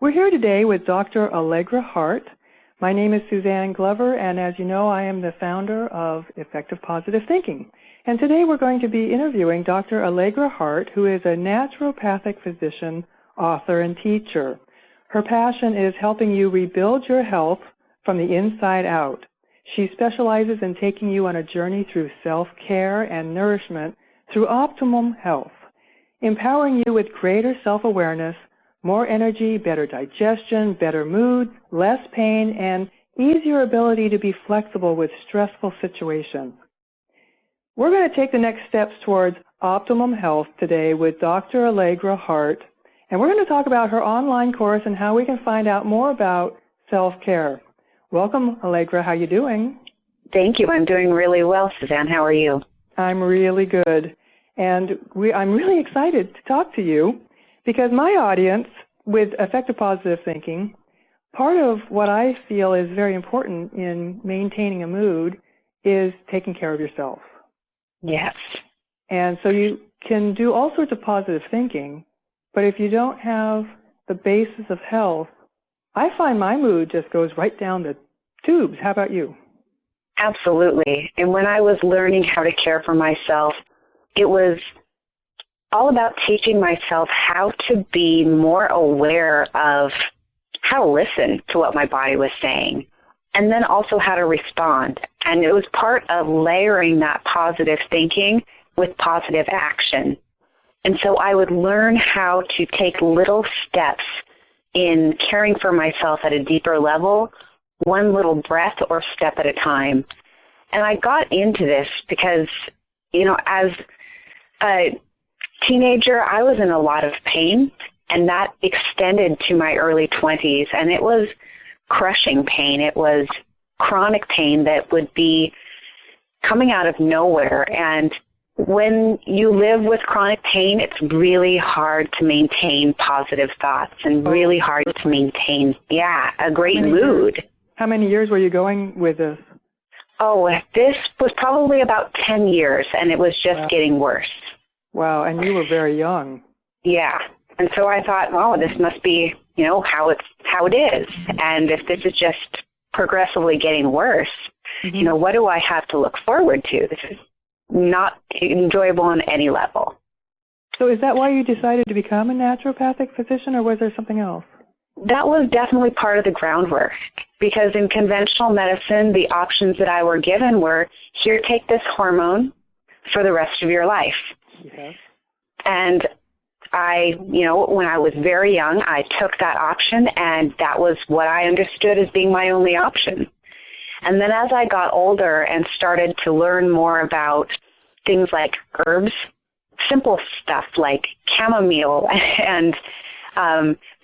We're here today with Dr. Allegra Hart. My name is Suzanne Glover, and as you know, I am the founder of Effective Positive Thinking. And today we're going to be interviewing Dr. Allegra Hart, who is a naturopathic physician, author, and teacher. Her passion is helping you rebuild your health from the inside out. She specializes in taking you on a journey through self-care and nourishment through optimum health, empowering you with greater self-awareness, more energy, better digestion, better mood, less pain, and easier ability to be flexible with stressful situations. We're going to take the next steps towards optimum health today with Dr. Allegra Hart, and we're going to talk about her online course and how we can find out more about self-care. Welcome, Allegra. How are you doing? Thank you. I'm doing really well, Suzanne. How are you? I'm really good. And I'm really excited to talk to you because my audience with Effective Positive Thinking, part of what I feel is very important in maintaining a mood is taking care of yourself. Yes. And so you can do all sorts of positive thinking, but if you don't have the basis of health, I find my mood just goes right down the tubes. How about you? Absolutely. And when I was learning how to care for myself, it was all about teaching myself how to be more aware of how to listen to what my body was saying, and then also how to respond. And it was part of layering that positive thinking with positive action. And so I would learn how to take little steps in caring for myself at a deeper level, one little breath or step at a time. And I got into this because, as a teenager, I was in a lot of pain, and that extended to my early 20s, and it was crushing pain. It was chronic pain that would be coming out of nowhere. And when you live with chronic pain, it's really hard to maintain positive thoughts and really hard to maintain, a great mood. How many years were you going with this? Oh, this was probably about 10 years, and it was just getting worse. Wow, and you were very young. Yeah, and so I thought, this must be, how it is. And if this is just progressively getting worse, what do I have to look forward to? This is not enjoyable on any level. So is that why you decided to become a naturopathic physician, or was there something else? That was definitely part of the groundwork, because in conventional medicine, the options that I were given were, here, take this hormone for the rest of your life. Yes. And I, when I was very young, I took that option, and that was what I understood as being my only option. And then as I got older and started to learn more about things like herbs, simple stuff like chamomile and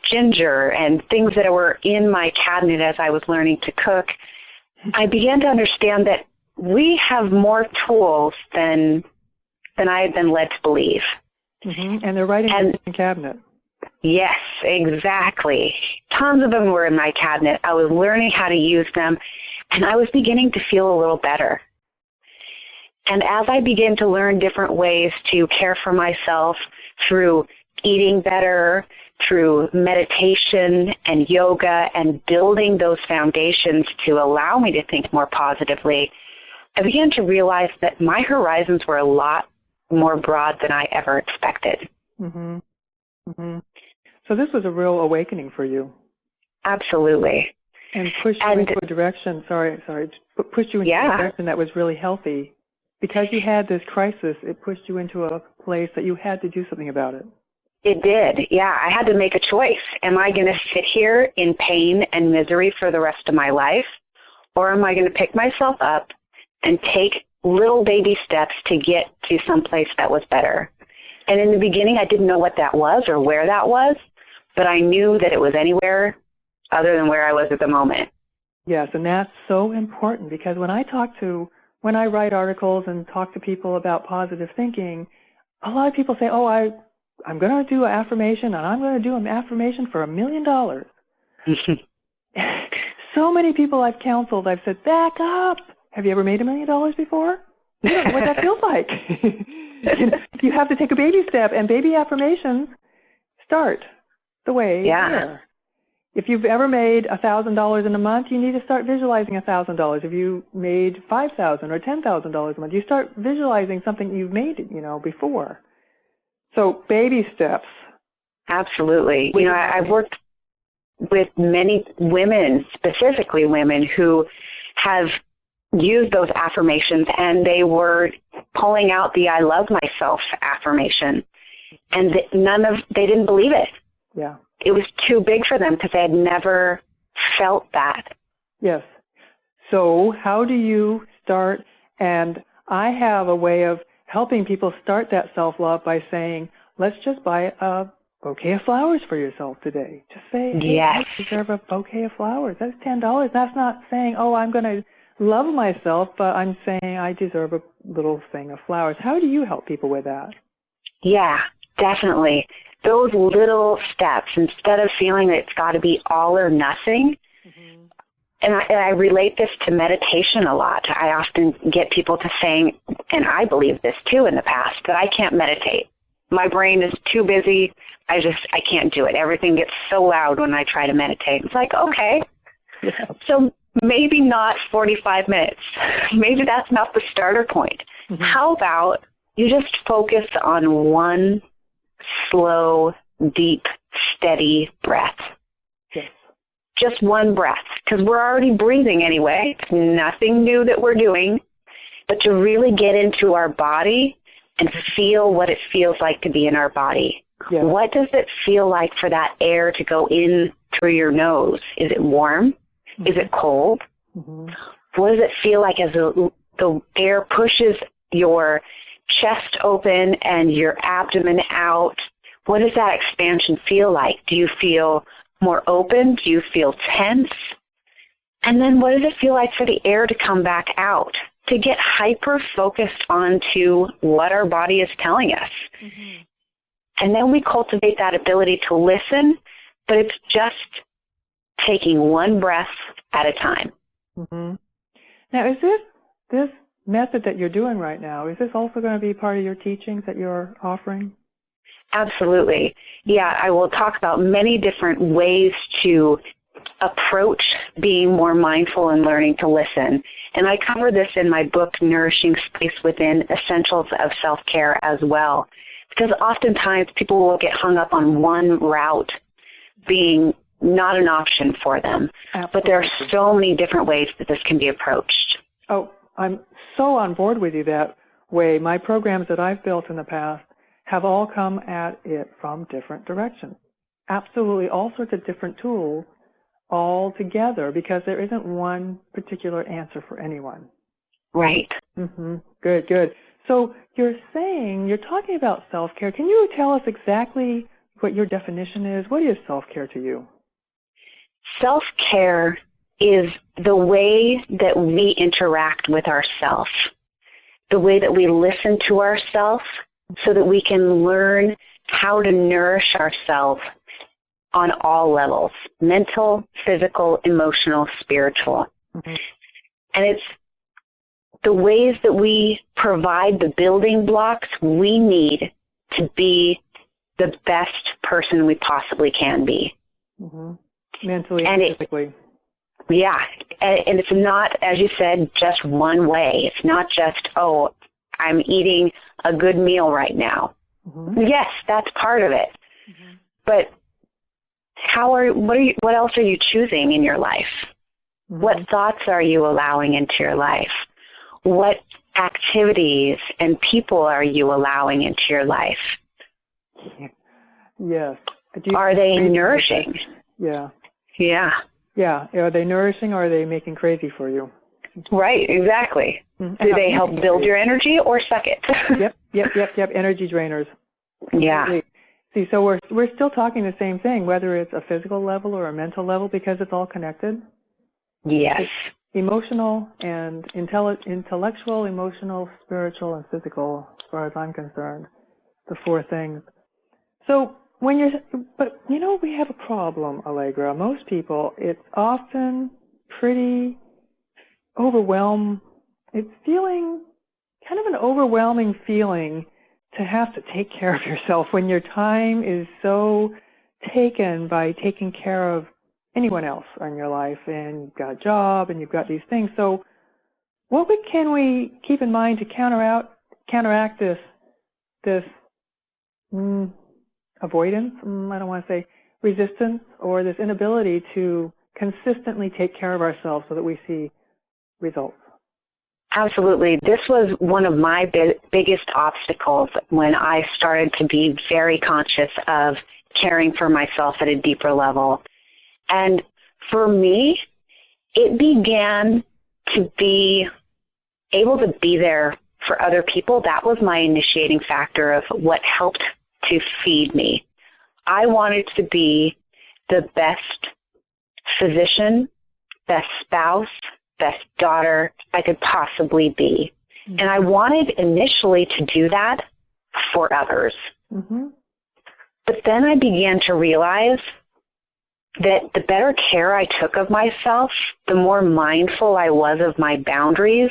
ginger and things that were in my cabinet as I was learning to cook, I began to understand that we have more tools than I had been led to believe. Mm-hmm. And they're right in the cabinet. Yes, exactly. Tons of them were in my cabinet. I was learning how to use them, and I was beginning to feel a little better. And as I began to learn different ways to care for myself through eating better, through meditation and yoga, and building those foundations to allow me to think more positively, I began to realize that my horizons were a lot more broad than I ever expected. Mm-hmm. Mm-hmm. So this was a real awakening for you. Absolutely. And pushed you into a direction, pushed you into a direction that was really healthy. Because you had this crisis, it pushed you into a place that you had to do something about it. It did, I had to make a choice. Am I going to sit here in pain and misery for the rest of my life, or am I going to pick myself up and take little baby steps to get to someplace that was better? And in the beginning, I didn't know what that was or where that was, but I knew that it was anywhere other than where I was at the moment. Yes, and that's so important, because when I write articles and talk to people about positive thinking, a lot of people say, I'm going to do an affirmation, and I'm going to do an affirmation for $1 million. So many people I've counseled, I've said, back up. Have you ever made $1 million before? You don't know what that feels like. You have to take a baby step, and baby affirmations start the way there. if you've ever made $1,000 in a month, you need to start visualizing $1,000. If you made $5,000 or $10,000 a month, you start visualizing something you've made, before. So baby steps. Absolutely. I've worked with many women, specifically women, who have used those affirmations, and they were pulling out the I love myself affirmation, and they didn't believe it. Yeah. It was too big for them because they had never felt that. Yes. So how do you start? And I have a way of helping people start that self-love by saying, let's just buy a bouquet of flowers for yourself today. Just say, hey, yes. I deserve a bouquet of flowers. That's $10. That's not saying, oh, I'm going to love myself, but I'm saying I deserve a little thing of flowers. How do you help people with that? Yeah, definitely. Those little steps, instead of feeling that it's got to be all or nothing, mm-hmm. and I relate this to meditation a lot. I often get people to saying, and I believe this too in the past, that I can't meditate. My brain is too busy. I can't do it. Everything gets so loud when I try to meditate. It's like, okay, yeah. So maybe not 45 minutes. Maybe that's not the starter point. Mm-hmm. How about you just focus on one slow, deep, steady breath. Yes. Just one breath, because we're already breathing anyway. It's nothing new that we're doing, but to really get into our body and feel what it feels like to be in our body. Yes. What does it feel like for that air to go in through your nose? Is it warm? Mm-hmm. Is it cold? Mm-hmm. What does it feel like as the air pushes your chest open and your abdomen out? What does that expansion feel like? Do you feel more open? Do you feel tense? And then what does it feel like for the air to come back out? To get hyper-focused onto what our body is telling us. Mm-hmm. And then we cultivate that ability to listen, but it's just taking one breath at a time. Mm-hmm. Now, is this method that you're doing right now, is this also going to be part of your teachings that you're offering? Absolutely. Yeah, I will talk about many different ways to approach being more mindful and learning to listen. And I cover this in my book, Nourishing Space Within, Essentials of Self-Care as well. Because oftentimes people will get hung up on one route being not an option for them. Absolutely. But there are so many different ways that this can be approached. Oh, I'm so on board with you that way. My programs that I've built in the past have all come at it from different directions. Absolutely all sorts of different tools all together, because there isn't one particular answer for anyone. Right. Mm-hmm. Good. So you're talking about self-care. Can you tell us exactly what your definition is? What is self-care to you? Self-care is the way that we interact with ourselves, the way that we listen to ourselves so that we can learn how to nourish ourselves on all levels, mental, physical, emotional, spiritual. Mm-hmm. And it's the ways that we provide the building blocks we need to be the best person we possibly can be. Mm-hmm. Mentally and physically. Yeah, and it's not, as you said, just one way. It's not just, oh, I'm eating a good meal right now. Mm-hmm. Yes, that's part of it. Mm-hmm. But what else are you choosing in your life? Mm-hmm. What thoughts are you allowing into your life? What activities and people are you allowing into your life? Yes. Are they nourishing? Yeah. Yeah. Yeah. Are they nourishing, or are they making crazy for you? Right, exactly. Mm-hmm. Do they help build your energy or suck it? Yep. Energy drainers. Yeah. See, so we're still talking the same thing, whether it's a physical level or a mental level, because it's all connected. Yes. It's emotional and intellectual, emotional, spiritual, and physical, as far as I'm concerned, the four things. So but we have a problem, Allegra. Most people, it's often pretty overwhelmed. It's feeling kind of an overwhelming feeling to have to take care of yourself when your time is so taken by taking care of anyone else in your life, and you've got a job and you've got these things. So can we keep in mind to counteract this avoidance, I don't want to say resistance, or this inability to consistently take care of ourselves so that we see results? Absolutely. This was one of my biggest obstacles when I started to be very conscious of caring for myself at a deeper level. And for me, it began to be able to be there for other people. That was my initiating factor of what helped to feed me. I wanted to be the best physician, best spouse, best daughter I could possibly be. Mm-hmm. And I wanted initially to do that for others. Mm-hmm. But then I began to realize that the better care I took of myself, the more mindful I was of my boundaries,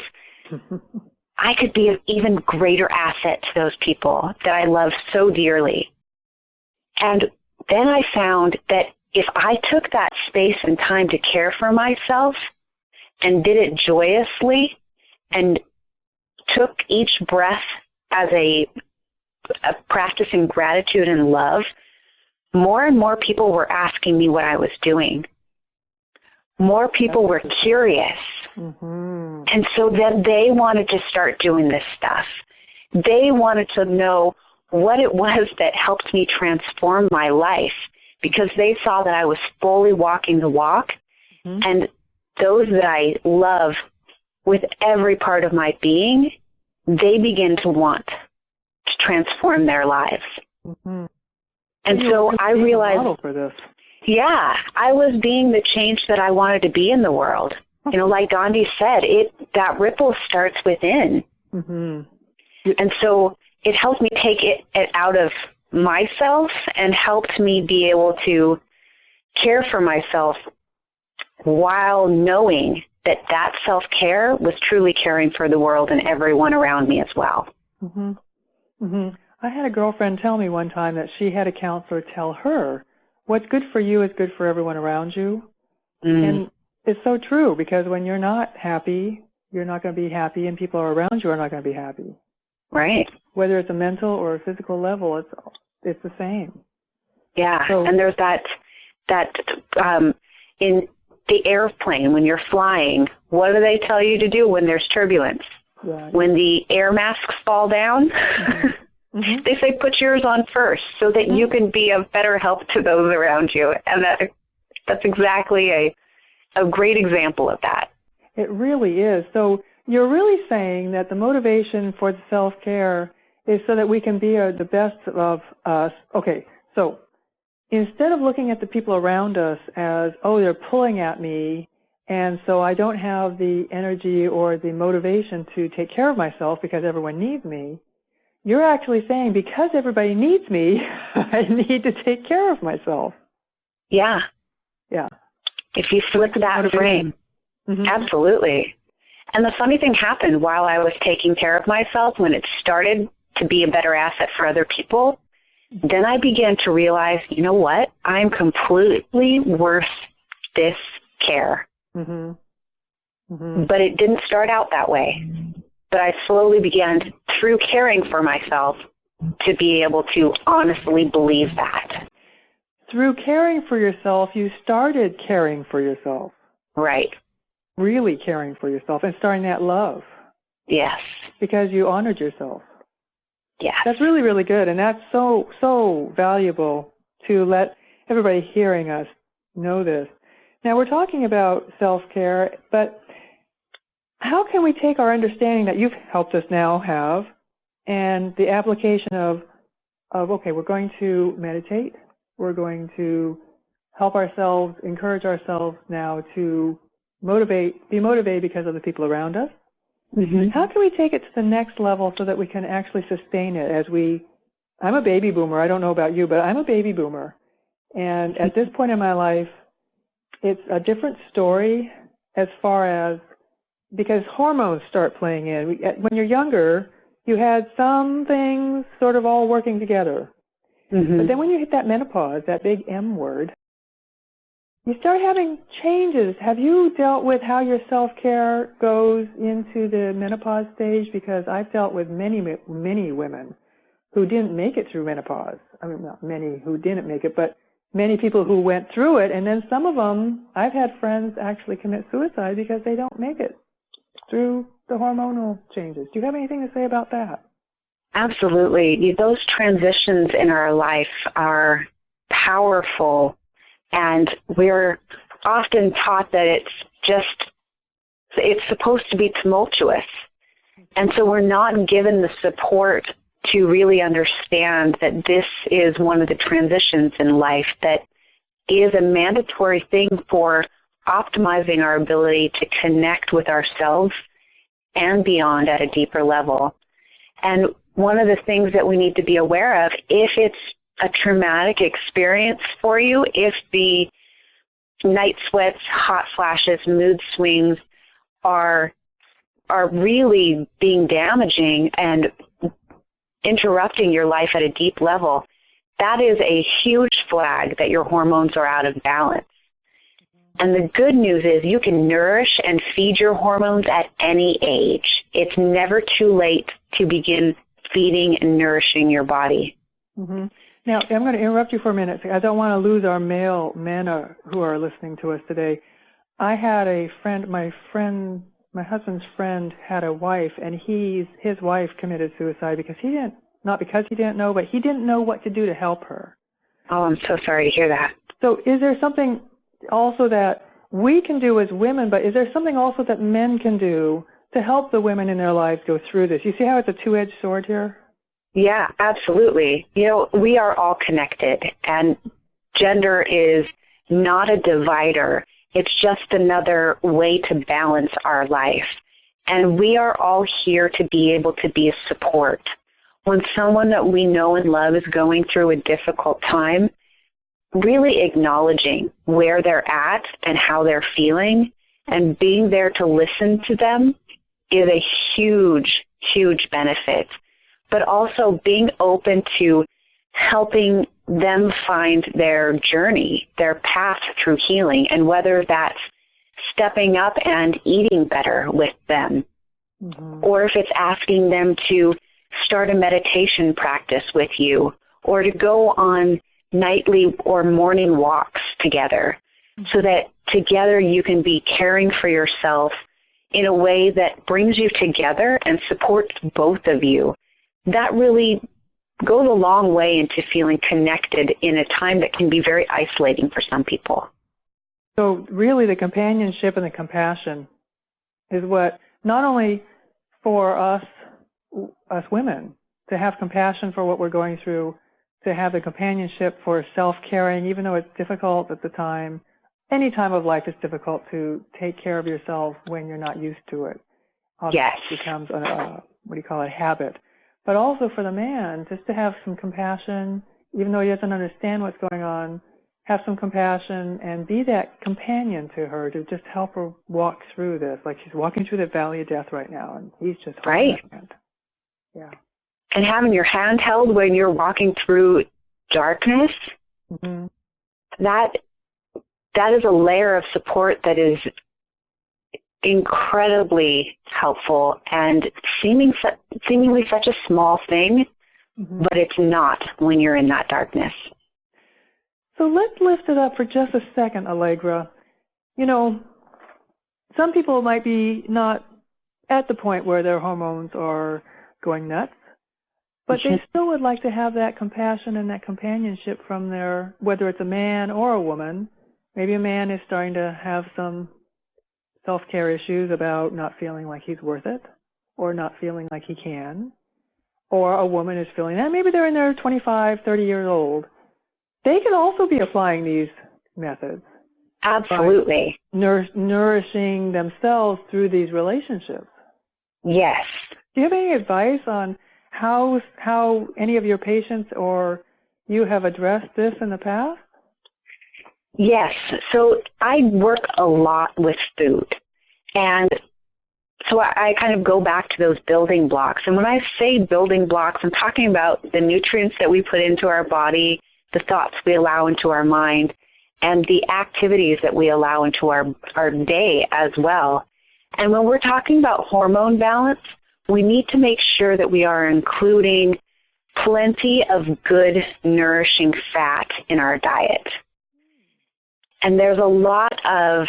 I could be an even greater asset to those people that I love so dearly. And then I found that if I took that space and time to care for myself and did it joyously and took each breath as a practice in gratitude and love, more and more people were asking me what I was doing. More people were curious. Mm-hmm. And so then they wanted to start doing this stuff. They wanted to know what it was that helped me transform my life, because they saw that I was fully walking the walk. Mm-hmm. And those that I love with every part of my being, they begin to want to transform their lives. Mm-hmm. And so I realized, for this. Yeah, I was being the change that I wanted to be in the world. You know, like Gandhi said, that ripple starts within. Mm-hmm. And so it helped me take it out of myself and helped me be able to care for myself while knowing that self-care was truly caring for the world and everyone around me as well. Mm-hmm. Mm-hmm. I had a girlfriend tell me one time that she had a counselor tell her, what's good for you is good for everyone around you. Mm. And it's so true, because when you're not happy, you're not going to be happy, and people around you are not going to be happy. Right. Whether it's a mental or a physical level, it's the same. Yeah, so, and there's that in the airplane, when you're flying, what do they tell you to do when there's turbulence? Yeah. When the air masks fall down, mm-hmm. Mm-hmm. They say put yours on first so that mm-hmm. you can be of better help to those around you. And that's exactly a great example of that. It really is. So you're really saying that the motivation for the self-care is so that we can be the best of us. Okay, so instead of looking at the people around us as, oh, they're pulling at me, and so I don't have the energy or the motivation to take care of myself because everyone needs me, you're actually saying, because everybody needs me, I need to take care of myself. Yeah. Yeah. If you flip that frame, mm-hmm. Absolutely. And the funny thing happened while I was taking care of myself, when it started to be a better asset for other people, then I began to realize, you know what? I'm completely worth this care. Mm-hmm. Mm-hmm. But it didn't start out that way. But I slowly began, through caring for myself, to be able to honestly believe that. Through caring for yourself, you started caring for yourself. Right. Really caring for yourself and starting that love. Yes. Because you honored yourself. Yes. That's really, really good. And that's so, so valuable to let everybody hearing us know this. Now, we're talking about self-care, but how can we take our understanding that you've helped us now have and the application of okay, we're going to meditate, we're going to help ourselves, encourage ourselves now to be motivated because of the people around us. Mm-hmm. How can we take it to the next level so that we can actually sustain it I'm a baby boomer, I don't know about you, but I'm a baby boomer. And at this point in my life, it's a different story as far as, because hormones start playing in. When you're younger, you had some things sort of all working together. Mm-hmm. But then when you hit that menopause, that big M word, you start having changes. Have you dealt with how your self-care goes into the menopause stage? Because I've dealt with many women who didn't make it through menopause. I mean, not many who didn't make it, but many people who went through it. And then some of them, I've had friends actually commit suicide because they don't make it through the hormonal changes. Do you have anything to say about that? Absolutely. Those transitions in our life are powerful. And we're often taught that it's supposed to be tumultuous. And so we're not given the support to really understand that this is one of the transitions in life that is a mandatory thing for optimizing our ability to connect with ourselves and beyond at a deeper level. And one of the things that we need to be aware of, if it's a traumatic experience for you, if the night sweats, hot flashes, mood swings are really being damaging and interrupting your life at a deep level, that is a huge flag that your hormones are out of balance. And the good news is you can nourish and feed your hormones at any age. It's never too late to begin feeding and nourishing your body. Mm-hmm. Now, I'm going to interrupt you for a minute. I don't want to lose our male men who are listening to us today. I had a friend, my husband's friend had a wife, and his wife committed suicide because not because he didn't know, but he didn't know what to do to help her. Oh, I'm so sorry to hear that. So is there something also that we can do as women, but is there something also that men can do to help the women in their lives go through this? You see how it's a two-edged sword here? Yeah, absolutely. We are all connected, and gender is not a divider. It's just another way to balance our life. And we are all here to be able to be a support. When someone that we know and love is going through a difficult time, really acknowledging where they're at and how they're feeling and being there to listen to them is a huge, huge benefit. But also being open to helping them find their journey, their path through healing, and whether that's stepping up and eating better with them, or if it's asking them to start a meditation practice with you, or to go on nightly or morning walks together, so that together you can be caring for yourself in a way that brings you together and supports both of you. That really goes a long way into feeling connected in a time that can be very isolating for some people. So really the companionship and the compassion is what, not only for us women, to have compassion for what we're going through, to have the companionship for self-caring, even though it's difficult at the time. Any time of life is difficult to take care of yourself when you're not used to it. Yes. It becomes a habit. But also for the man, just to have some compassion, even though he doesn't understand what's going on, have some compassion and be that companion to her to just help her walk through this. Like she's walking through the valley of death right now, and he's just holding her hand. Yeah. And having your hand held when you're walking through darkness, that is a layer of support that is incredibly helpful and seemingly such a small thing, but it's not when you're in that darkness. So let's lift it up for just a second, Allegra. Some people might be not at the point where their hormones are going nuts, but they still would like to have that compassion and that companionship from whether it's a man or a woman. Maybe a man is starting to have some self-care issues about not feeling like he's worth it or not feeling like he can, or a woman is feeling that. Maybe they're in their 25, 30 years old. They could also be applying these methods. Absolutely. Nourishing themselves through these relationships. Yes. Do you have any advice on how any of your patients or you have addressed this in the past? Yes. So I work a lot with food. And so I kind of go back to those building blocks. And when I say building blocks, I'm talking about the nutrients that we put into our body, the thoughts we allow into our mind, and the activities that we allow into our day as well. And when we're talking about hormone balance, we need to make sure that we are including plenty of good, nourishing fat in our diet. And there's a lot of,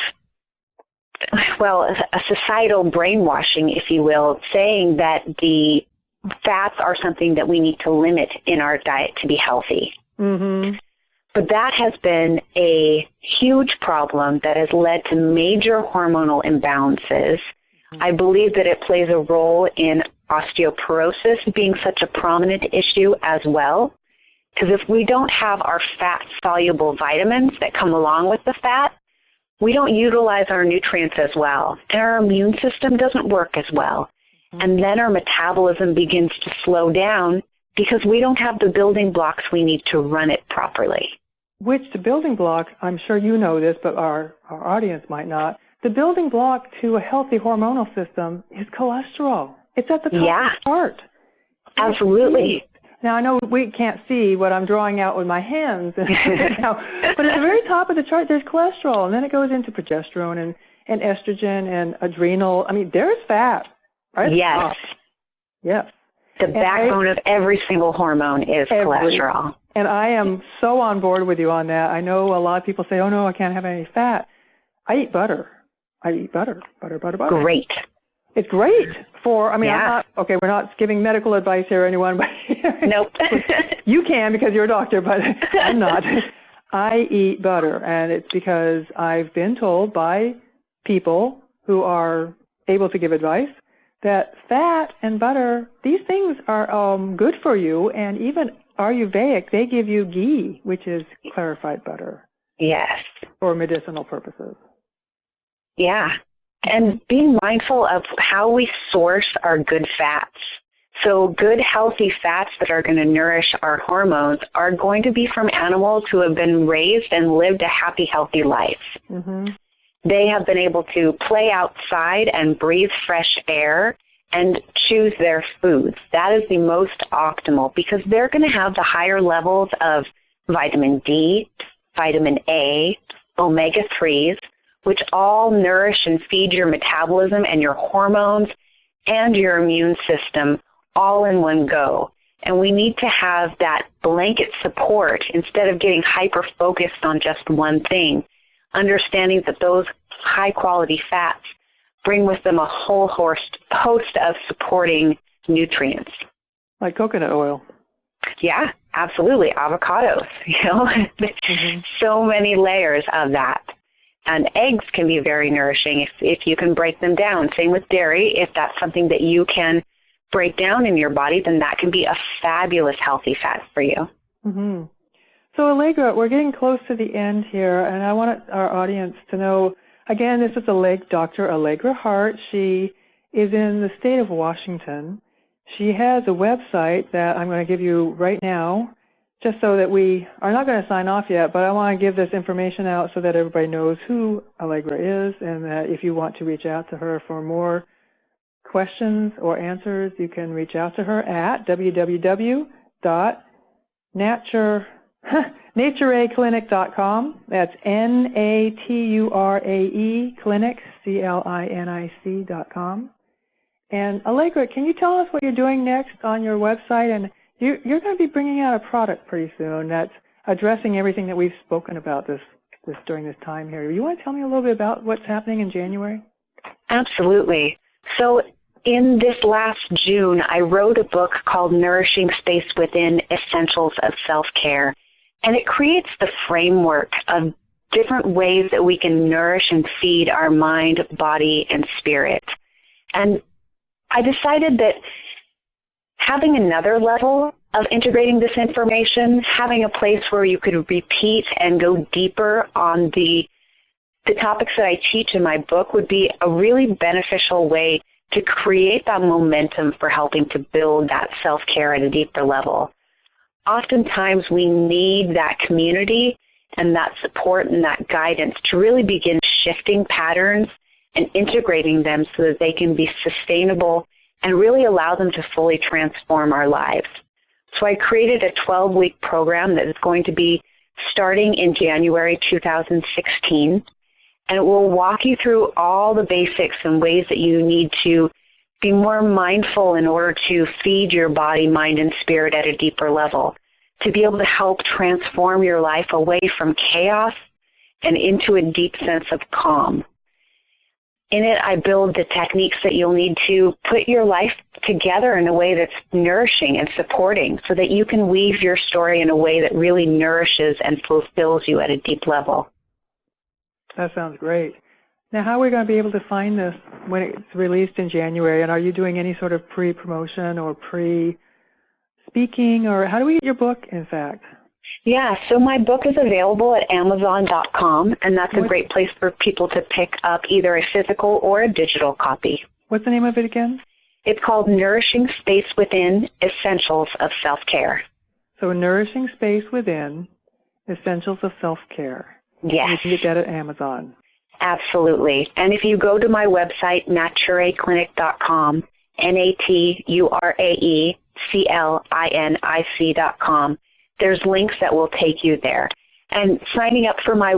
well, a societal brainwashing, if you will, saying that the fats are something that we need to limit in our diet to be healthy. Mm-hmm. But that has been a huge problem that has led to major hormonal imbalances. I believe that it plays a role in osteoporosis being such a prominent issue as well. Because if we don't have our fat-soluble vitamins that come along with the fat, we don't utilize our nutrients as well. And our immune system doesn't work as well. And then our metabolism begins to slow down because we don't have the building blocks we need to run it properly. Which the building block, I'm sure you know this, but our audience might not, the building block to a healthy hormonal system is cholesterol. It's at the top of the chart. Absolutely. Now, I know we can't see what I'm drawing out with my hands, but at the very top of the chart, there's cholesterol, and then it goes into progesterone and estrogen and adrenal. I mean, there's fat. Right? Yes. Yes. The backbone of every single hormone is cholesterol. And I am so on board with you on that. I know a lot of people say, oh, no, I can't have any fat. I eat butter. Butter. Great. It's great for, I'm not, we're not giving medical advice here, anyone, but nope. You can because you're a doctor, but I'm not. I eat butter, and it's because I've been told by people who are able to give advice that fat and butter, these things are good for you, and even Ayurvedic, they give you ghee, which is clarified butter. Yes. For medicinal purposes. Yeah. And being mindful of how we source our good fats. So good, healthy fats that are going to nourish our hormones are going to be from animals who have been raised and lived a happy, healthy life. Mm-hmm. They have been able to play outside and breathe fresh air and choose their foods. That is the most optimal because they're going to have the higher levels of vitamin D, vitamin A, omega-3s, which all nourish and feed your metabolism and your hormones and your immune system all in one go. And we need to have that blanket support instead of getting hyper-focused on just one thing, understanding that those high-quality fats bring with them a whole host of supporting nutrients. Like coconut oil. Yeah, absolutely. Avocados, Mm-hmm. So many layers of that. And eggs can be very nourishing if you can break them down. Same with dairy. If that's something that you can break down in your body, then that can be a fabulous healthy fat for you. Mm-hmm. So, Allegra, we're getting close to the end here, and I want our audience to know, again, this is Dr. Allegra Hart. She is in the state of Washington. She has a website that I'm going to give you right now, just so that we are not going to sign off yet, but I want to give this information out so that everybody knows who Allegra is, and that if you want to reach out to her for more questions or answers, you can reach out to her at natureaclinic.com. That's NATURAE clinic, CLINIC.com. And Allegra, can you tell us what you're doing next on your website? And you're going to be bringing out a product pretty soon that's addressing everything that we've spoken about this during this time here. You want to tell me a little bit about what's happening in January? Absolutely. So in this last June, I wrote a book called Nourishing Space Within: Essentials of Self-Care. And it creates the framework of different ways that we can nourish and feed our mind, body, and spirit. And I decided that having another level of integrating this information, having a place where you could repeat and go deeper on the topics that I teach in my book would be a really beneficial way to create that momentum for helping to build that self-care at a deeper level. Oftentimes we need that community and that support and that guidance to really begin shifting patterns and integrating them so that they can be sustainable and really allow them to fully transform our lives. So I created a 12-week program that is going to be starting in January 2016. And it will walk you through all the basics and ways that you need to be more mindful in order to feed your body, mind, and spirit at a deeper level, to be able to help transform your life away from chaos and into a deep sense of calm. In it, I build the techniques that you'll need to put your life together in a way that's nourishing and supporting so that you can weave your story in a way that really nourishes and fulfills you at a deep level. That sounds great. Now, how are we going to be able to find this when it's released in January? And are you doing any sort of pre-promotion or pre-speaking, or how do we get your book, in fact? Yeah, so my book is available at Amazon.com, and that's a great place for people to pick up either a physical or a digital copy. What's the name of it again? It's called Nourishing Space Within, Essentials of Self-Care. So Nourishing Space Within, Essentials of Self-Care. Yes. You can get that at Amazon. Absolutely. And if you go to my website, natureclinic.com, NatureClinic.com, there's links that will take you there. And signing up for my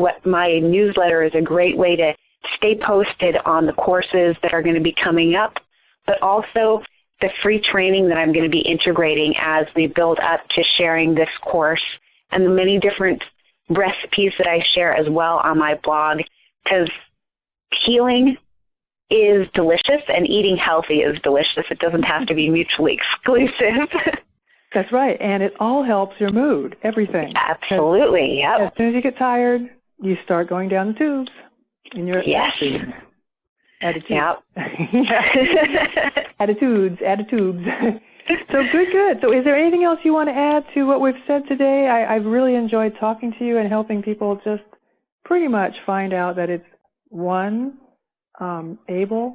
newsletter is a great way to stay posted on the courses that are going to be coming up, but also the free training that I'm going to be integrating as we build up to sharing this course and the many different recipes that I share as well on my blog, because healing is delicious and eating healthy is delicious. It doesn't have to be mutually exclusive. That's right, and it all helps your mood, everything. Absolutely, yep. As soon as you get tired, you start going down the tubes. And you're yes. Attitudes. Yep. Attitudes. So good. So is there anything else you want to add to what we've said today? I've really enjoyed talking to you and helping people just pretty much find out that it's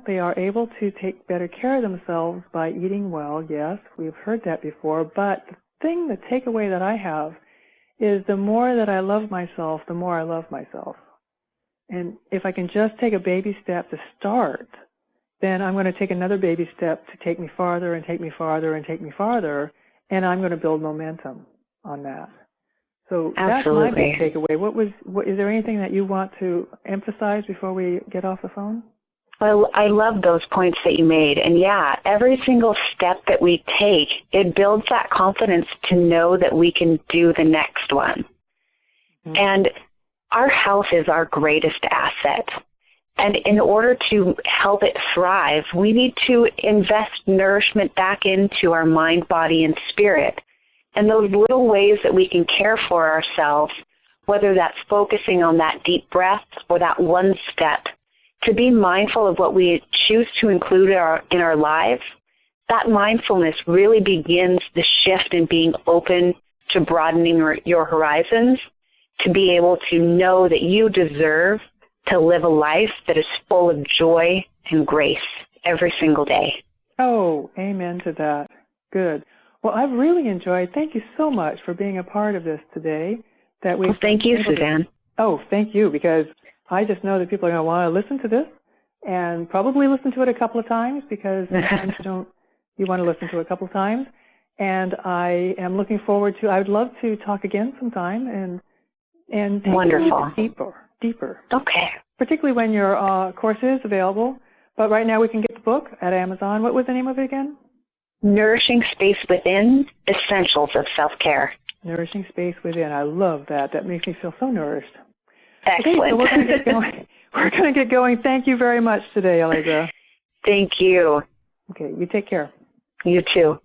they are able to take better care of themselves by eating well. Yes, we've heard that before, but the takeaway that I have is the more that I love myself, the more I love myself. And if I can just take a baby step to start, then I'm going to take another baby step to take me farther and take me farther and take me farther, and I'm going to build momentum on that. So absolutely. That's my big takeaway. Is there anything that you want to emphasize before we get off the phone? Well, I love those points that you made. And yeah, every single step that we take, it builds that confidence to know that we can do the next one. Mm-hmm. And our health is our greatest asset. And in order to help it thrive, we need to invest nourishment back into our mind, body, and spirit. And those little ways that we can care for ourselves, whether that's focusing on that deep breath or that one step, to be mindful of what we choose to include in our lives, that mindfulness really begins the shift in being open to broadening your horizons, to be able to know that you deserve to live a life that is full of joy and grace every single day. Oh, amen to that. Good. Well, I've really enjoyed. Thank you so much for being a part of this today. Well, thank you, Suzanne. Thank you, because I just know that people are going to want to listen to this and probably listen to it a couple of times, because sometimes you want to listen to it a couple of times. And I am looking forward to, I would love to talk again sometime and take wonderful. It deeper. Okay. Particularly when your course is available. But right now we can get the book at Amazon. What was the name of it again? Nourishing Space Within, Essentials of Self-Care. Nourishing Space Within. I love that. That makes me feel so nourished. Excellent. Okay, so we're going to get going. We're going to get going. Thank you very much today, Allegra. Thank you. Okay, you take care. You too.